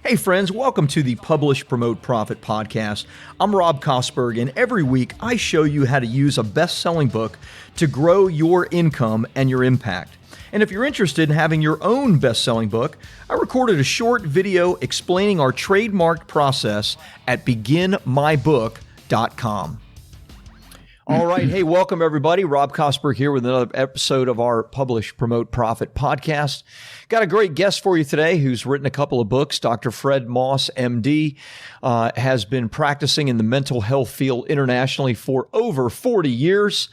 Hey friends, welcome to the Publish, Promote, Profit podcast. I'm Rob Kosberg, and every week I show you how to use a best-selling book to grow your income and your impact. And if you're interested in having your own best-selling book, I recorded a short video explaining our trademarked process at beginmybook.com. All right. Hey, welcome everybody. Rob Kosberg here with another episode of our Publish, Promote, Profit podcast. Got a great guest for you today who's written a couple of books. Dr. Fred Moss, MD, has been practicing in the mental health field internationally for over 40 years.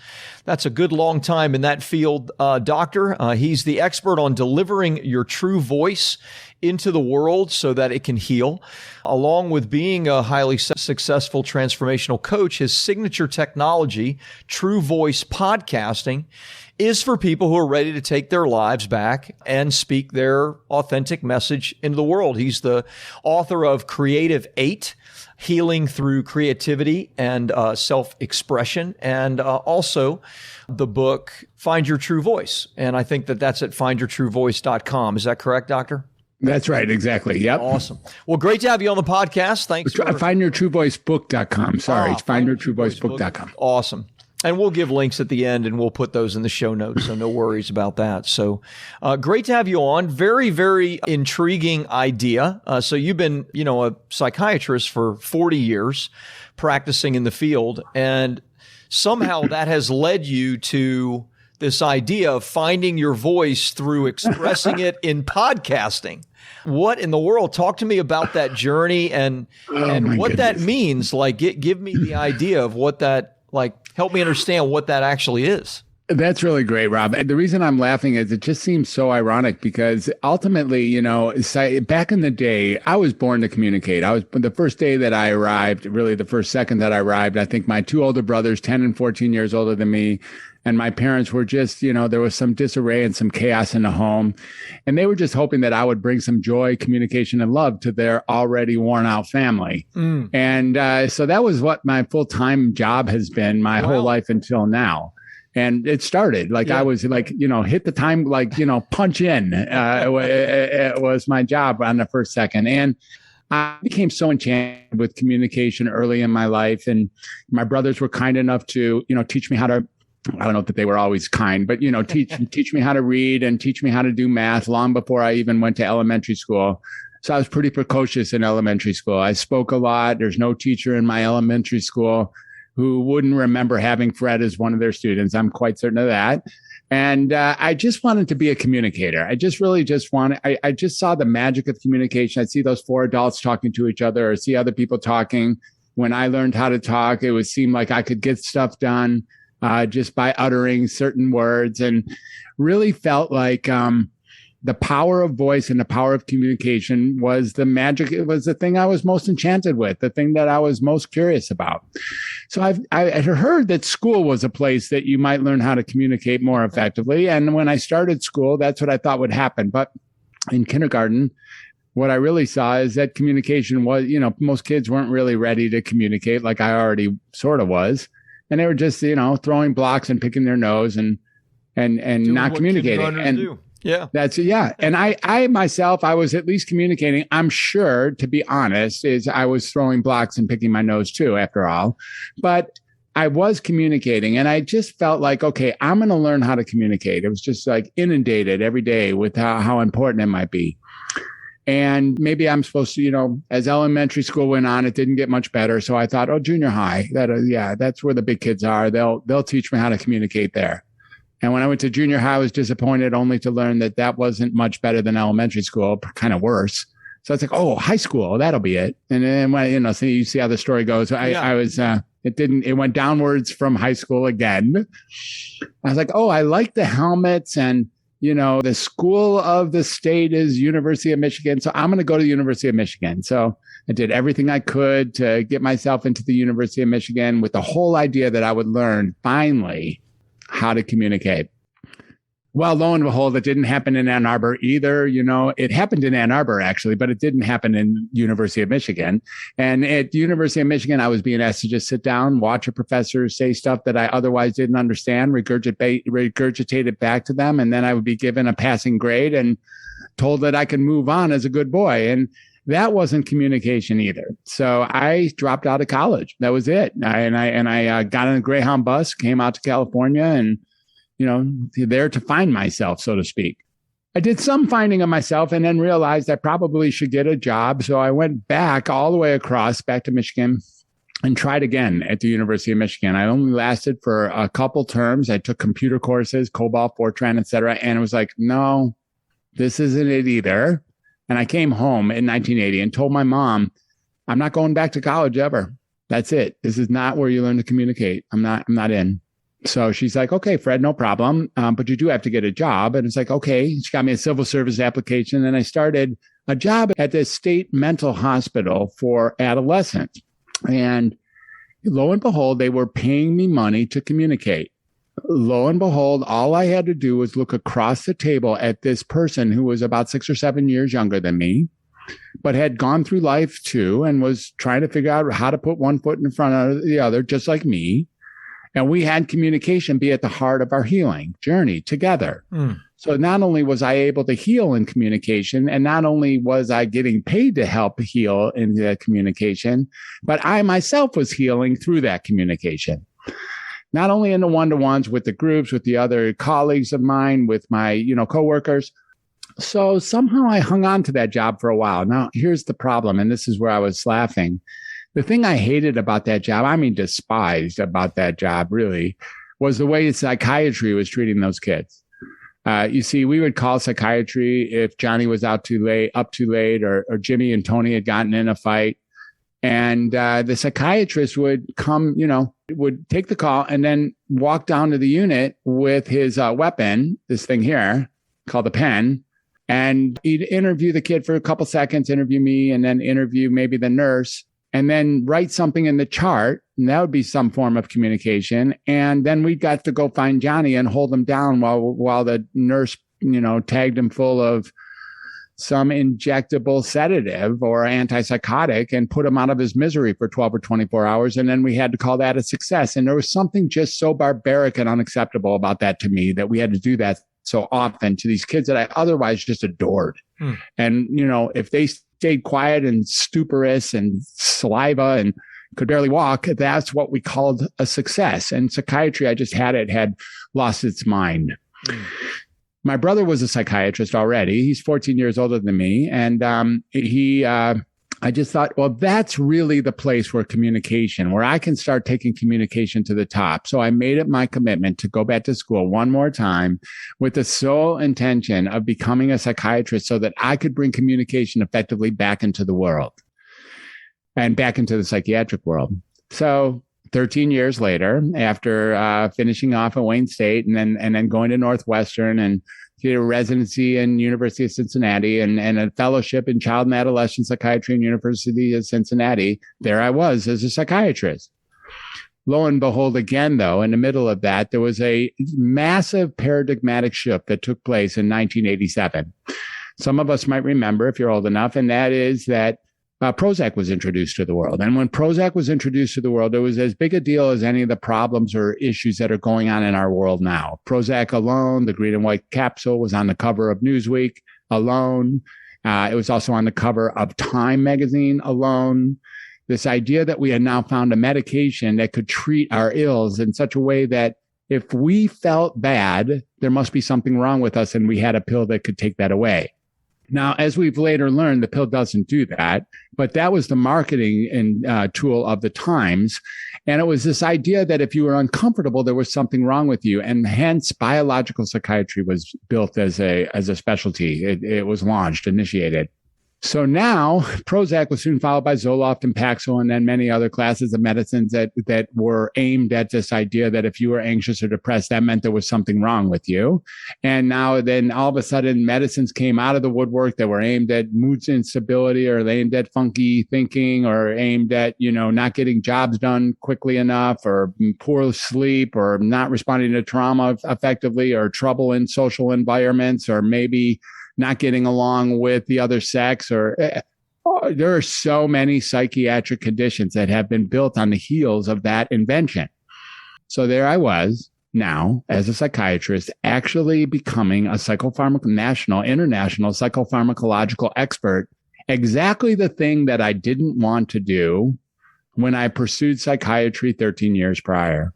That's a good long time in that field, doctor. He's the expert on delivering your true voice into the world so that it can heal. Along with being a highly successful transformational coach, his signature technology, True Voice Podcasting, is for people who are ready to take their lives back and speak their authentic message into the world. He's the author of Creative 8, Healing Through Creativity and Self-Expression, and also the book, Find Your True Voice. And I think that that's at findyourtruevoice.com. Is that correct, Doctor? That's right. Exactly. Yep. Awesome. Well, great to have you on the podcast. Thanks. Findyourtruevoicebook.com. Sorry. It's findyourtruevoicebook.com. Awesome. And we'll give links at the end and we'll put those in the show notes. So no worries about that. So great to have you on. Very, very intriguing idea. So you've been, a psychiatrist for 40 years practicing in the field. And somehow that has led you to this idea of finding your voice through expressing it in podcasting. What in the world? Talk to me about that journey and what that means. Like, give me the idea of what that, help me understand what that actually is. That's really great, Rob. And the reason I'm laughing is it just seems so ironic because ultimately, back in the day, I was born to communicate. The first day that I arrived, really the first second that I arrived, I think my two older brothers, 10 and 14 years older than me, and my parents were just, there was some disarray and some chaos in the home. And they were just hoping that I would bring some joy, communication, and love to their already worn out family. And so that was what my full-time job has been my whole life until now. And it started I was hit the time, punch in. It was my job on the first second. And I became so enchanted with communication early in my life. And my brothers were kind enough to, teach me how to, I don't know that they were always kind, but, teach me how to read and teach me how to do math long before I even went to elementary school. So I was pretty precocious in elementary school. I spoke a lot. There's no teacher in my elementary school who wouldn't remember having Fred as one of their students. I'm quite certain of that. And I just wanted to be a communicator. I just saw the magic of communication. I'd see those four adults talking to each other or see other people talking. When I learned how to talk, it would seem like I could get stuff done just by uttering certain words, and really felt like the power of voice and the power of communication was the magic. It was the thing I was most enchanted with, the thing that I was most curious about. So I had heard that school was a place that you might learn how to communicate more effectively. And when I started school, that's what I thought would happen. But in kindergarten, what I really saw is that communication was, most kids weren't really ready to communicate like I already sort of was. And they were just, throwing blocks and picking their nose and not communicating. And And I myself, I was at least communicating. I'm sure, to be honest, is I was throwing blocks and picking my nose too, after all. But I was communicating, and I just felt like, okay, I'm going to learn how to communicate. It was just like inundated every day with how important it might be. And maybe I'm supposed to, as elementary school went on, it didn't get much better. So I thought, junior high, that's where the big kids are. They'll teach me how to communicate there. And when I went to junior high, I was disappointed only to learn that wasn't much better than elementary school, kind of worse. So it's like, high school, that'll be it. And then when, so you see how the story goes. It went downwards from high school again. I was like, I like the helmets, and the school of the state is University of Michigan. So I'm going to go to the University of Michigan. So I did everything I could to get myself into the University of Michigan with the whole idea that I would learn finally how to communicate. Well, lo and behold, it didn't happen in Ann Arbor either. It happened in Ann Arbor, actually, but it didn't happen in University of Michigan. And at the University of Michigan, I was being asked to just sit down, watch a professor say stuff that I otherwise didn't understand, regurgitate it back to them. And then I would be given a passing grade and told that I could move on as a good boy. And That wasn't communication either. So I dropped out of college. That was it. I got on a Greyhound bus, came out to California, and there to find myself, so to speak. I did some finding of myself and then realized I probably should get a job. So I went back all the way across, back to Michigan, and tried again at the University of Michigan. I only lasted for a couple terms. I took computer courses, COBOL, Fortran, et cetera. And it was like, no, this isn't it either. And I came home in 1980 and told my mom, I'm not going back to college ever. That's it. This is not where you learn to communicate. I'm not in. So she's like, okay, Fred, no problem. But you do have to get a job. And it's like, okay. She got me a civil service application. And I started a job at the state mental hospital for adolescents. And lo and behold, they were paying me money to communicate. Lo and behold, all I had to do was look across the table at this person who was about 6 or 7 years younger than me, but had gone through life too and was trying to figure out how to put one foot in front of the other, just like me. And we had communication be at the heart of our healing journey together. So not only was I able to heal in communication, and not only was I getting paid to help heal in that communication, but I myself was healing through that communication. Not only in the one-to-ones with the groups, with the other colleagues of mine, with my, coworkers. So somehow I hung on to that job for a while. Now, here's the problem, and this is where I was laughing. The thing I hated about that job, despised about that job really, was the way psychiatry was treating those kids. You see, we would call psychiatry if Johnny was up too late, or Jimmy and Tony had gotten in a fight. And the psychiatrist would come, would take the call and then walk down to the unit with his weapon, this thing here called a pen. And he'd interview the kid for a couple seconds, interview me, and then interview maybe the nurse, and then write something in the chart. And that would be some form of communication. And then we got to go find Johnny and hold him down while the nurse, tagged him full of some injectable sedative or antipsychotic and put him out of his misery for 12 or 24 hours. And then we had to call that a success. And there was something just so barbaric and unacceptable about that to me, that we had to do that so often to these kids that I otherwise just adored. And, if they stayed quiet and stuporous and saliva and could barely walk, that's what we called a success. And psychiatry, had lost its mind. My brother was a psychiatrist already. He's 14 years older than me. And I just thought, well, that's really the place where I can start taking communication to the top. So I made it my commitment to go back to school one more time with the sole intention of becoming a psychiatrist so that I could bring communication effectively back into the world and back into the psychiatric world. So 13 years later, after finishing off at Wayne State and then going to Northwestern and did a residency in University of Cincinnati and a fellowship in child and adolescent psychiatry in University of Cincinnati, there I was as a psychiatrist. Lo and behold, again, though, in the middle of that, there was a massive paradigmatic shift that took place in 1987. Some of us might remember, if you're old enough, and that is that Prozac was introduced to the world. And when Prozac was introduced to the world, it was as big a deal as any of the problems or issues that are going on in our world now. Prozac alone, the green and white capsule, was on the cover of Newsweek alone. It was also on the cover of Time magazine alone. This idea that we had now found a medication that could treat our ills in such a way that if we felt bad, there must be something wrong with us, and we had a pill that could take that away. Now, as we've later learned, the pill doesn't do that, but that was the marketing and tool of the times. And it was this idea that if you were uncomfortable, there was something wrong with you. And hence biological psychiatry was built as a specialty. It was launched, initiated. So now Prozac was soon followed by Zoloft and Paxil, and then many other classes of medicines that were aimed at this idea that if you were anxious or depressed, that meant there was something wrong with you. And now then all of a sudden medicines came out of the woodwork that were aimed at mood instability, or aimed at funky thinking, or aimed at, not getting jobs done quickly enough, or poor sleep, or not responding to trauma effectively, or trouble in social environments, or maybe not getting along with the other sex, or there are so many psychiatric conditions that have been built on the heels of that invention. So there I was now as a psychiatrist, actually becoming a international psychopharmacological expert exactly the thing that I didn't want to do when I pursued psychiatry 13 years prior.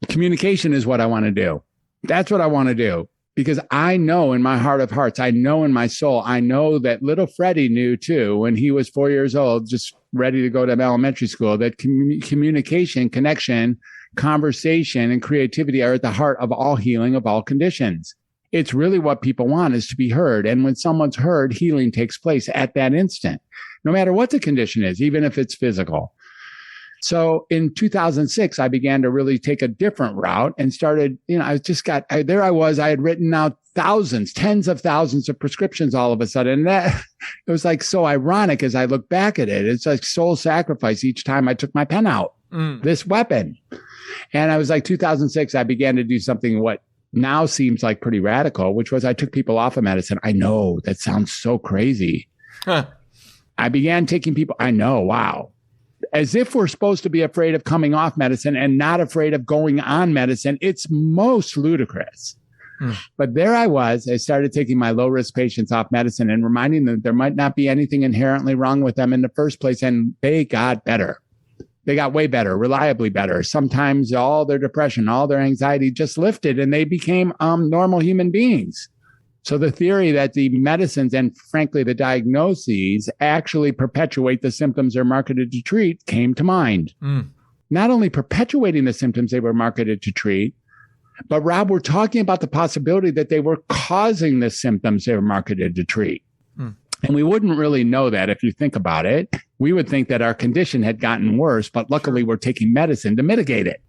Communication is what I want to do. That's what I want to do. Because I know in my heart of hearts, I know in my soul, I know that little Freddie knew too, when he was 4 years old, just ready to go to elementary school, that communication, connection, conversation, and creativity are at the heart of all healing of all conditions. It's really what people want, is to be heard. And when someone's heard, healing takes place at that instant, no matter what the condition is, even if it's physical. So in 2006, I began to really take a different route and started, I had written out thousands, tens of thousands of prescriptions all of a sudden. And that, it was like so ironic as I look back at it. It's like soul sacrifice each time I took my pen out, this weapon. And I was like 2006, I began to do something what now seems like pretty radical, which was I took people off of medicine. I know that sounds so crazy. I began taking people, I know, wow. As if we're supposed to be afraid of coming off medicine and not afraid of going on medicine. It's most ludicrous. But there I was. I started taking my low-risk patients off medicine and reminding them there might not be anything inherently wrong with them in the first place. And they got better. They got way better, reliably better. Sometimes all their depression, all their anxiety just lifted and they became normal human beings. So the theory that the medicines and frankly, the diagnoses actually perpetuate the symptoms they're marketed to treat came to mind. Not only perpetuating the symptoms they were marketed to treat, but Rob, we're talking about the possibility that they were causing the symptoms they were marketed to treat. And we wouldn't really know that if you think about it. We would think that our condition had gotten worse, but luckily we're taking medicine to mitigate it.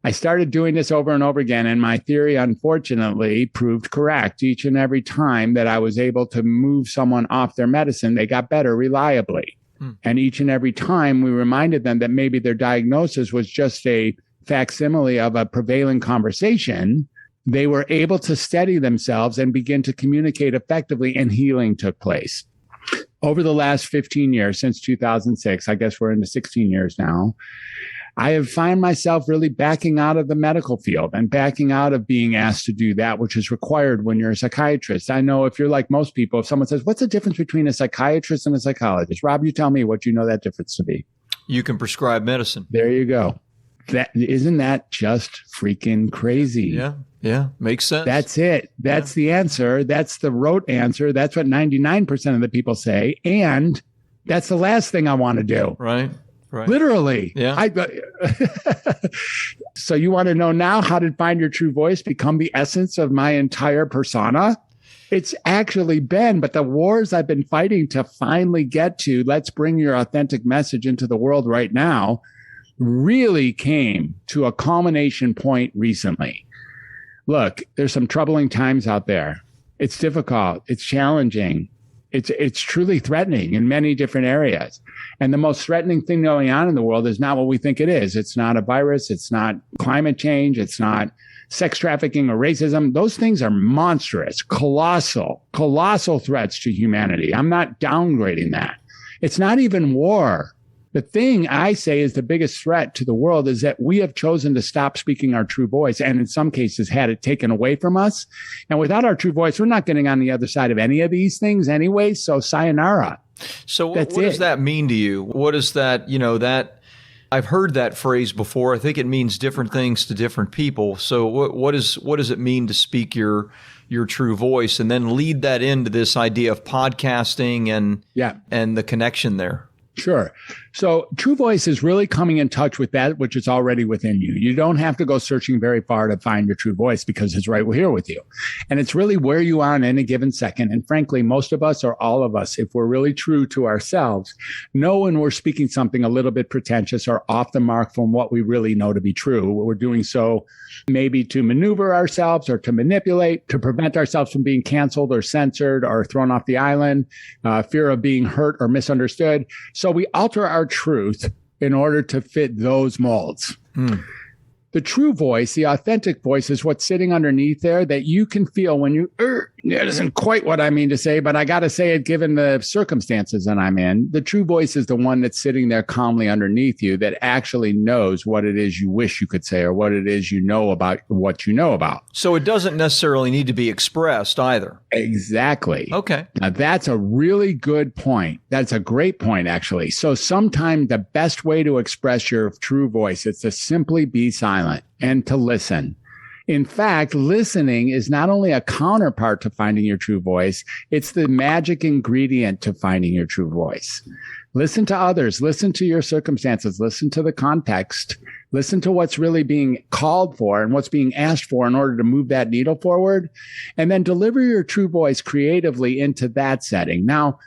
I started doing this over and over again, and my theory, unfortunately, proved correct. Each and every time that I was able to move someone off their medicine, they got better reliably. And each and every time we reminded them that maybe their diagnosis was just a facsimile of a prevailing conversation, they were able to steady themselves and begin to communicate effectively, and healing took place. Over the last 15 years, since 2006, I guess we're into 16 years now, I have found myself really backing out of the medical field and backing out of being asked to do that, which is required when you're a psychiatrist. I know if you're like most people, if someone says, what's the difference between a psychiatrist and a psychologist? Rob, you tell me what you know that difference to be. You can prescribe medicine. There you go. Isn't that just freaking crazy? Yeah. Makes sense. That's it. That's the answer. That's the rote answer. That's what 99% of the people say. And that's the last thing I want to do. Right. Literally. Yeah. So you want to know now how to find your true voice become the essence of my entire persona? It's actually been, but the wars I've been fighting to finally get to, let's bring your authentic message into the world right now, really came to a culmination point recently. Look, there's some troubling times out there. It's difficult. It's challenging. It's truly threatening in many different areas. And the most threatening thing going on in the world is not what we think it is. It's not a virus. It's not climate change. It's not sex trafficking or racism. Those things are monstrous, colossal threats to humanity. I'm not downgrading that. It's not even war. The thing I say is the biggest threat to the world is that we have chosen to stop speaking our true voice, and in some cases had it taken away from us. And without our true voice, we're not getting on the other side of any of these things anyway. So sayonara. So what does that mean to you? What is that, that I've heard that phrase before. I think it means different things to different people. So what does it mean to speak your true voice, and then lead that into this idea of podcasting and the connection there? Sure. So true voice is really coming in touch with that which is already within you. You don't have to go searching very far to find your true voice because it's right here with you. And it's really where you are in any given second. And frankly, most of us or all of us, if we're really true to ourselves, know when we're speaking something a little bit pretentious or off the mark from what we really know to be true. We're doing so maybe to maneuver ourselves or to manipulate, to prevent ourselves from being canceled or censored or thrown off the island, fear of being hurt or misunderstood. So we alter our truth in order to fit those molds. The true voice, the authentic voice, is what's sitting underneath there that you can feel when you, that isn't quite what I mean to say, but I got to say it given the circumstances that I'm in. The true voice is the one that's sitting there calmly underneath you that actually knows what it is you wish you could say or what it is you know about what you know about. So it doesn't necessarily need to be expressed either. Exactly. Okay. Now, that's a really good point. That's a great point, actually. So sometimes the best way to express your true voice is to simply be silent and to listen. In fact, listening is not only a counterpart to finding your true voice, it's the magic ingredient to finding your true voice. Listen to others, listen to your circumstances, listen to the context, listen to what's really being called for and what's being asked for in order to move that needle forward, and then deliver your true voice creatively into that setting. Now,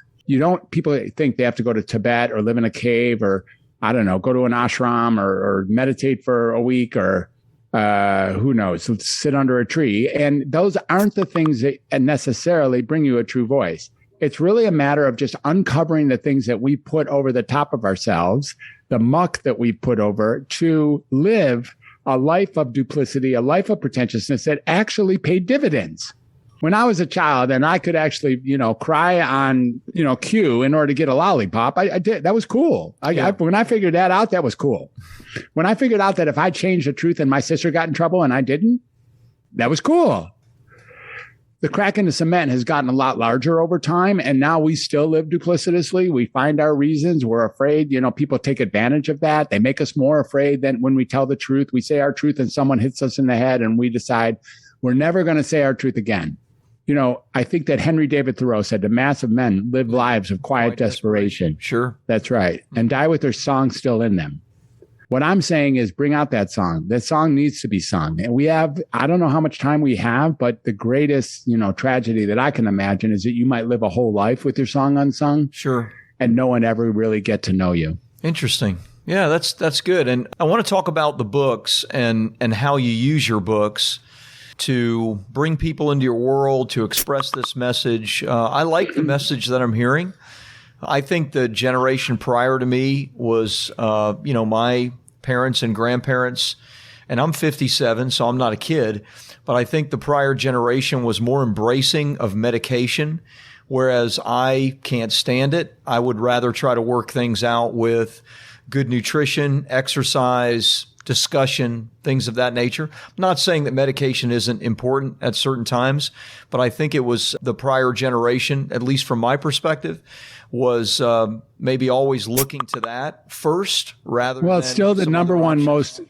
people think they have to go to Tibet or live in a cave or I don't know, go to an ashram or meditate for a week or who knows, sit under a tree. And those aren't the things that necessarily bring you a true voice. It's really a matter of just uncovering the things that we put over the top of ourselves, the muck that we put over to live a life of duplicity, a life of pretentiousness that actually paid dividends. When I was a child and I could actually, cry on, cue in order to get a lollipop, I did. That was cool. When I figured that out, that was cool. When I figured out that if I changed the truth and my sister got in trouble and I didn't, that was cool. The crack in the cement has gotten a lot larger over time. And now we still live duplicitously. We find our reasons. We're afraid, people take advantage of that. They make us more afraid than when we tell the truth. We say our truth and someone hits us in the head and we decide we're never going to say our truth again. I think that Henry David Thoreau said the mass of men live lives of quiet desperation. Sure. That's right. And die with their song still in them. What I'm saying is bring out that song. That song needs to be sung. And I don't know how much time we have, but the greatest, tragedy that I can imagine is that you might live a whole life with your song unsung. Sure. And no one ever really get to know you. Interesting. Yeah, that's good. And I want to talk about the books and how you use your books to bring people into your world, to express this message. I like the message that I'm hearing. I think the generation prior to me was, my parents and grandparents, and I'm 57, so I'm not a kid, but I think the prior generation was more embracing of medication, whereas I can't stand it. I would rather try to work things out with good nutrition, exercise, discussion, things of that nature. I'm not saying that medication isn't important at certain times, but I think it was the prior generation, at least from my perspective, was maybe always looking to that first rather than. Well, it's still the number one most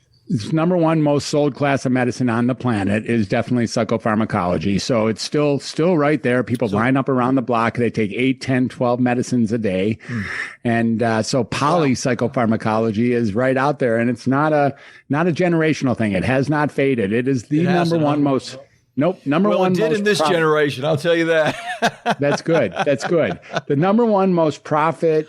sold class of medicine on the planet is definitely psychopharmacology. So it's still right there. People line up around the block. They take 8, 10, 12 medicines a day. And so polypsychopharmacology is right out there. And it's not a generational thing. It has not faded. it is the number one most. Nope. Number one. It did in this generation. I'll tell you that. That's good. That's good. The number one most profitable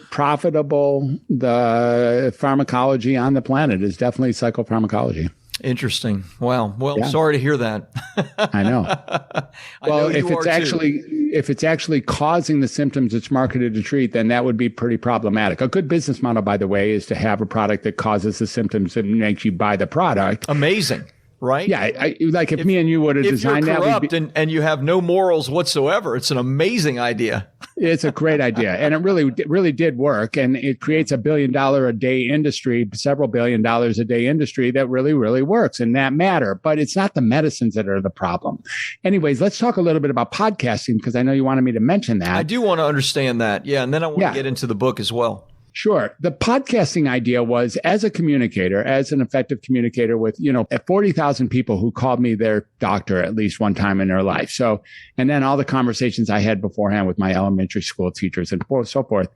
the pharmacology on the planet is definitely psychopharmacology. Interesting. Wow. Well, yeah. Sorry to hear that. I know. Well, if it's actually causing the symptoms it's marketed to treat, then that would be pretty problematic. A good business model, by the way, is to have a product that causes the symptoms and makes you buy the product. Amazing. Right? Yeah. If me and you would have designed that. If you're corrupt and you have no morals whatsoever, it's an amazing idea. It's a great idea. And it really did work. And it creates $1 billion a day industry, several $1 billion a day industry that really, really works in that matter. But it's not the medicines that are the problem. Anyways, let's talk a little bit about podcasting because I know you wanted me to mention that. I do want to understand that. Yeah. And then I want to get into the book as well. Sure. The podcasting idea was as a communicator, as an effective communicator with, 40,000 people who called me their doctor at least one time in their life. So, and then all the conversations I had beforehand with my elementary school teachers and so forth.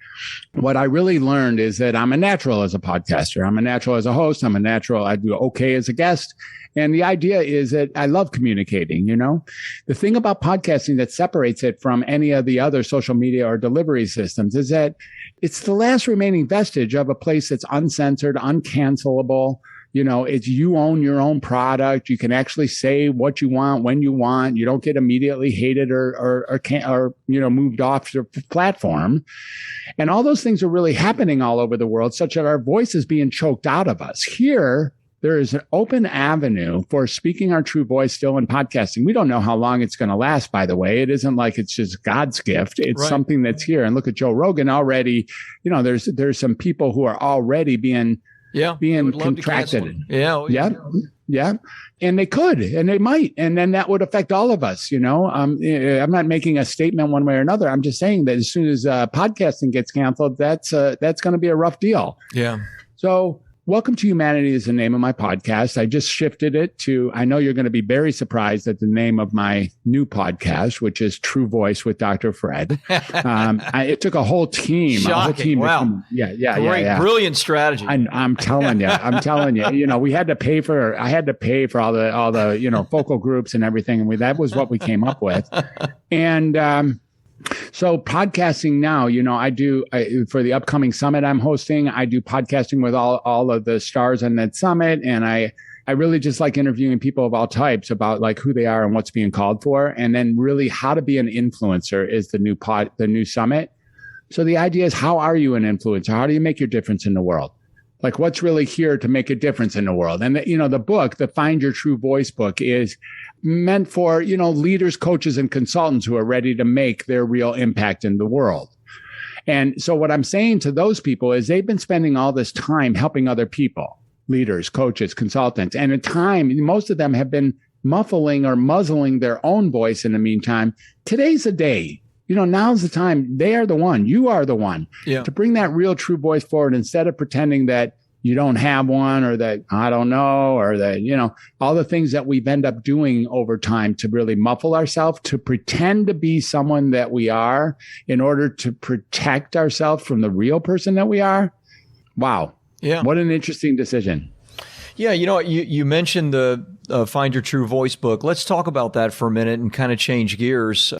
What I really learned is that I'm a natural as a podcaster. I'm a natural as a host. I do okay as a guest. And the idea is that I love communicating, The thing about podcasting that separates it from any of the other social media or delivery systems is that it's the last remaining vestige of a place that's uncensored, uncancelable. It's you own your own product. You can actually say what you want when you want. You don't get immediately hated or moved off the platform. And all those things are really happening all over the world, such that our voice is being choked out of us. Here, there is an open avenue for speaking our true voice still in podcasting. We don't know how long it's going to last, by the way. It isn't like it's just God's gift. It's something that's here. And look at Joe Rogan already. There's some people who are already being contracted. Yeah. And they could, and they might. And then that would affect all of us. I'm not making a statement one way or another. I'm just saying that as soon as podcasting gets canceled, that's going to be a rough deal. Yeah. So Welcome to Humanity is the name of my podcast. I just shifted it to, I know you're going to be very surprised at the name of my new podcast, which is True Voice with Dr. Fred. It took a whole team. Shocking. Wow. Yeah. Brilliant strategy. I'm telling you, we had to pay for, I had to pay for all the focal groups and everything. And that was what we came up with. And, so podcasting now, I do for the upcoming summit I'm hosting, I do podcasting with all of the stars on that summit. And I really just like interviewing people of all types about like who they are and what's being called for. And then really how to be an influencer is the new summit. So the idea is, how are you an influencer? How do you make your difference in the world? Like what's really here to make a difference in the world? And the book, the Find Your True Voice book, is meant for, leaders, coaches, and consultants who are ready to make their real impact in the world. And so what I'm saying to those people is they've been spending all this time helping other people, leaders, coaches, consultants. And at time, most of them have been muffling or muzzling their own voice in the meantime. Today's the day. Now's the time. They are the one. You are the one to bring that real true voice forward instead of pretending that you don't have one, or that I don't know, or that, all the things that we've end up doing over time to really muffle ourselves, to pretend to be someone that we are in order to protect ourselves from the real person that we are. Wow. Yeah. What an interesting decision. Yeah. You mentioned the Find Your True Voice book. Let's talk about that for a minute and kind of change gears.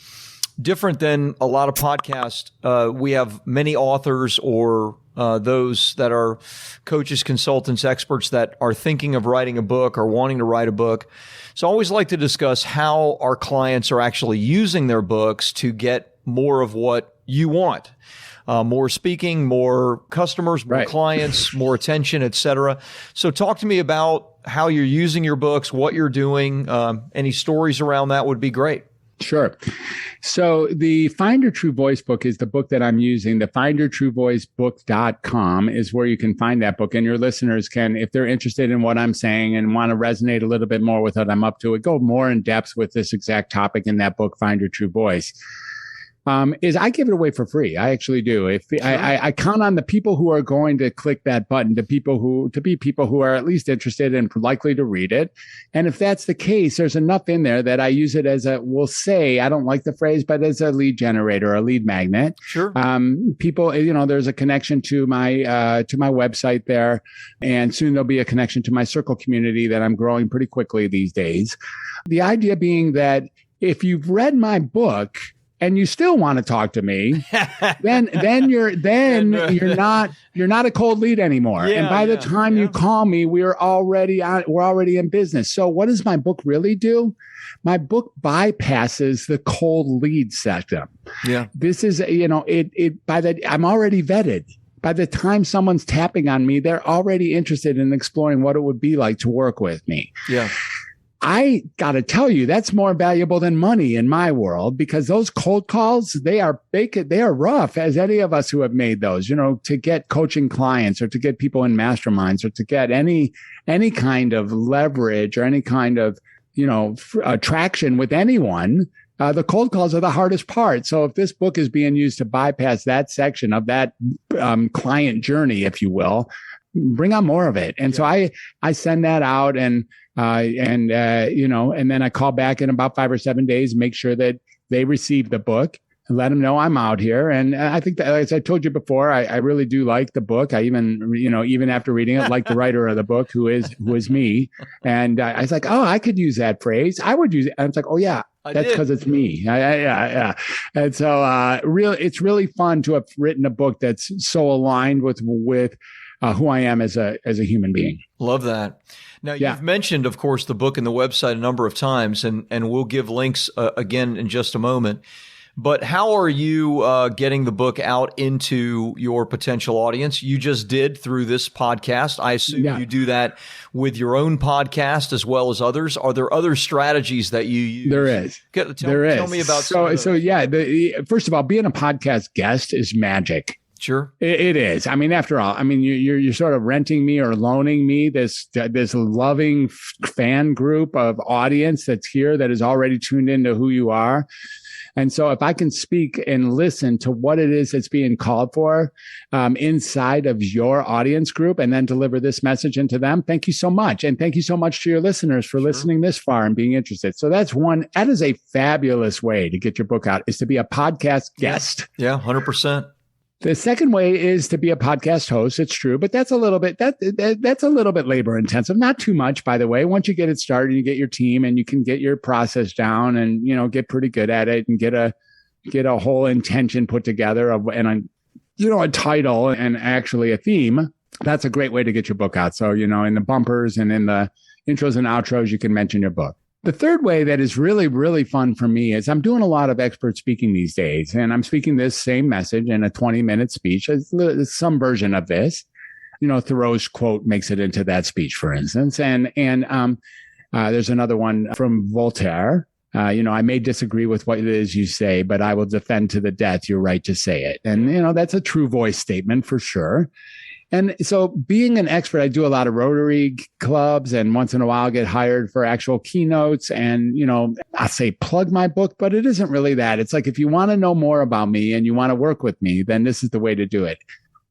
Different than a lot of podcasts, we have many authors or those that are coaches, consultants, experts that are thinking of writing a book or wanting to write a book. So I always like to discuss how our clients are actually using their books to get more of what you want. More speaking, more customers, more clients, more attention, et cetera. So talk to me about how you're using your books, what you're doing. Any stories around that would be great. Sure. So the Find Your True Voice book is the book that I'm using. The findyourtruevoicebook.com is where you can find that book. And your listeners can, if they're interested in what I'm saying and want to resonate a little bit more with what I'm up to, go more in depth with this exact topic in that book, Find Your True Voice. Is I give it away for free. I actually do. If I count on the people who are going to click that button, to be people who are at least interested and likely to read it. And if that's the case, there's enough in there that I use it as we'll say, I don't like the phrase, but as a lead generator, a lead magnet. Sure. People, there's a connection to my website there, and soon there'll be a connection to my circle community that I'm growing pretty quickly these days. The idea being that if you've read my book and you still want to talk to me, then you're not a cold lead anymore. And by the time you call me, we're already in business. So what does my book really do? My book bypasses the cold lead system. Yeah. This is, I'm already vetted. By the time someone's tapping on me, they're already interested in exploring what it would be like to work with me. Yeah. I got to tell you, that's more valuable than money in my world, because those cold calls, they are rough, as any of us who have made those, to get coaching clients or to get people in masterminds or to get any kind of leverage or any kind of, traction with anyone. The cold calls are the hardest part. So if this book is being used to bypass that section of that client journey, if you will, bring on more of it. And so I send that out and then I call back in about 5 or 7 days, make sure that they receive the book and let them know I'm out here. And I think that, as I told you before, I really do like the book. I even after reading it, like the writer of the book, who is me. And I was like, oh, I could use that phrase. I would use it. And it's like, oh yeah, that's because it's me. Yeah. And so it's really fun to have written a book that's so aligned with who I am as a human being. Love that. Now, you've mentioned, of course, the book and the website a number of times, and we'll give links again in just a moment. But how are you getting the book out into your potential audience? You just did through this podcast. I assume you do that with your own podcast as well as others. Are there other strategies that you use? There is. Tell me about first of all, being a podcast guest is magic. Sure. It is. I mean, after all, you're sort of renting me or loaning me this loving fan group of audience that's here that is already tuned into who you are. And so if I can speak and listen to what it is that's being called for inside of your audience group and then deliver this message into them, thank you so much. And thank you so much to your listeners for listening this far and being interested. So that is a fabulous way to get your book out, is to be a podcast guest. Yeah, 100%. The second way is to be a podcast host. It's true, but that's a little bit labor intensive. Not too much, by the way. Once you get it started, you get your team and you can get your process down and, get pretty good at it and get a whole intention put together a title and actually a theme. That's a great way to get your book out. So, in the bumpers and in the intros and outros, you can mention your book. The third way that is really, really fun for me is I'm doing a lot of expert speaking these days, and I'm speaking this same message in a 20-minute speech. It's some version of this. Thoreau's quote makes it into that speech, for instance. And there's another one from Voltaire. I may disagree with what it is you say, but I will defend to the death your right to say it. And, that's a true voice statement for sure. And so being an expert, I do a lot of Rotary clubs, and once in a while I get hired for actual keynotes and, I say plug my book, but it isn't really that. It's like, if you want to know more about me and you want to work with me, then this is the way to do it.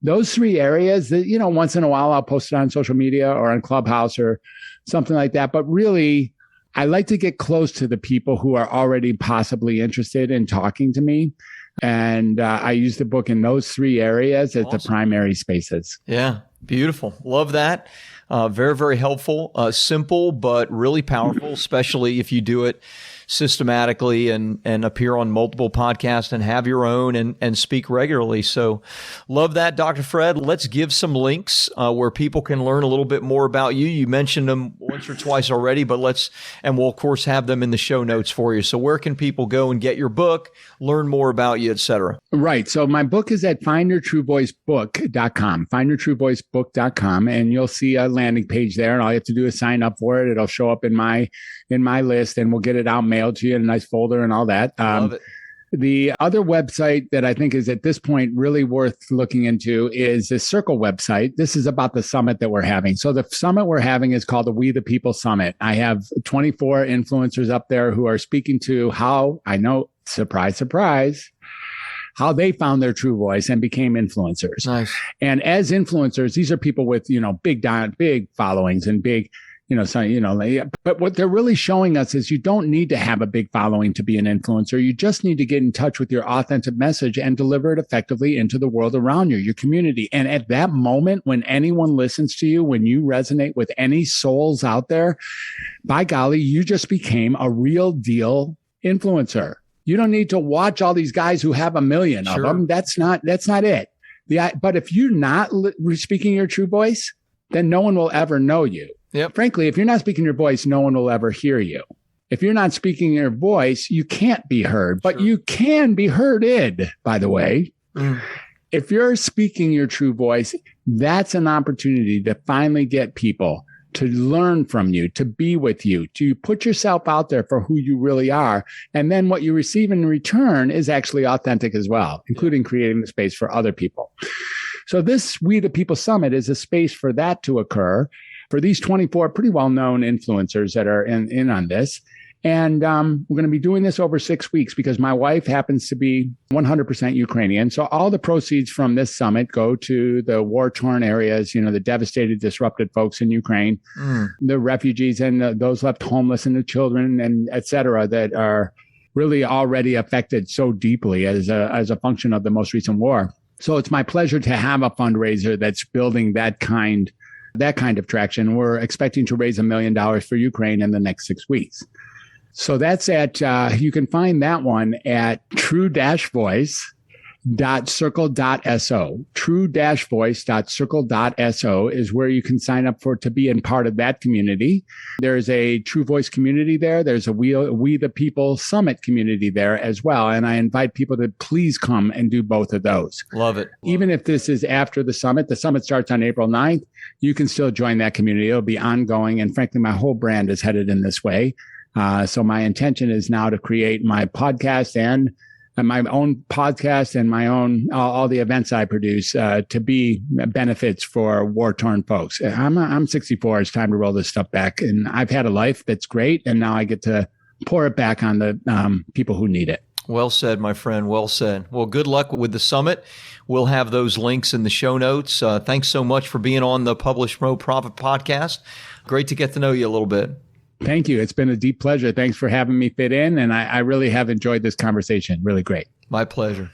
Those three areas that, once in a while I'll post it on social media or on Clubhouse or something like that. But really, I like to get close to the people who are already possibly interested in talking to me. And I use the book in those three areas as the primary spaces. Yeah, beautiful. Love that. Very, very helpful. Simple, but really powerful, especially if you do it systematically and appear on multiple podcasts and have your own and speak regularly. So love that, Dr. Fred. Let's give some links where people can learn a little bit more about you. You mentioned them once or twice already, but we'll of course have them in the show notes for you. So where can people go and get your book, learn more about you, et cetera? Right. So my book is at findyourtruevoicebook.com, findyourtruevoicebook.com, and you'll see a landing page there, and all you have to do is sign up for it. It'll show up in my list, and we'll get it out mailed to you in a nice folder and all that. Love it. The other website that I think is at this point really worth looking into is the Circle website. This is about the summit that we're having. So the summit we're having is called the We the People Summit. I have 24 influencers up there who are speaking to how, I know, surprise, surprise, how they found their true voice and became influencers. Nice. And as influencers, these are people with, big followings and big, but what they're really showing us is you don't need to have a big following to be an influencer. You just need to get in touch with your authentic message and deliver it effectively into the world around you, your community. And at that moment, when anyone listens to you, when you resonate with any souls out there, by golly, you just became a real deal influencer. You don't need to watch all these guys who have 1 million of them. That's not it. But if you're not speaking your true voice, then no one will ever know you. Yep. Frankly, if you're not speaking your voice, no one will ever hear you. If you're not speaking your voice, you can't be heard, but you can be hearded, by the way. If you're speaking your true voice, that's an opportunity to finally get people to learn from you, to be with you, to put yourself out there for who you really are. And then what you receive in return is actually authentic as well, including creating the space for other people. So this We the People Summit is a space for that to occur for these 24 pretty well-known influencers that are in on this. And we're going to be doing this over 6 weeks because my wife happens to be 100% Ukrainian. So all the proceeds from this summit go to the war-torn areas, the devastated, disrupted folks in Ukraine, the refugees and those left homeless and the children and et cetera that are really already affected so deeply as a function of the most recent war. So it's my pleasure to have a fundraiser that's building that kind of traction. We're expecting to raise $1 million for Ukraine in the next 6 weeks. So that's you can find that one at True-Voice. true-voice.circle.so. True-voice.circle.so is where you can sign up to be in part of that community. There's a True Voice community there. There's a We the People Summit community there as well. And I invite people to please come and do both of those. Love it. Even if this is after the summit starts on April 9th, you can still join that community. It'll be ongoing. And frankly, my whole brand is headed in this way. So my intention is now to create my podcast and my own podcast and my own, all the events I produce to be benefits for war-torn folks. I'm 64. It's time to roll this stuff back. And I've had a life that's great. And now I get to pour it back on the people who need it. Well said, my friend. Well said. Well, good luck with the summit. We'll have those links in the show notes. Thanks so much for being on the Publish, Promote, Profit podcast. Great to get to know you a little bit. Thank you. It's been a deep pleasure. Thanks for having me fit in. And I really have enjoyed this conversation. Really great. My pleasure.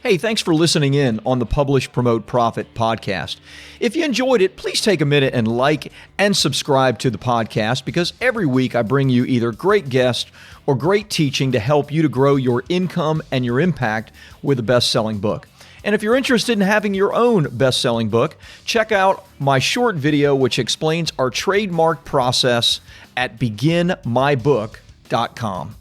Hey, thanks for listening in on the Publish, Promote, Profit podcast. If you enjoyed it, please take a minute and like and subscribe to the podcast, because every week I bring you either great guests or great teaching to help you to grow your income and your impact with a best-selling book. And if you're interested in having your own best-selling book, check out my short video which explains our trademark process at beginmybook.com.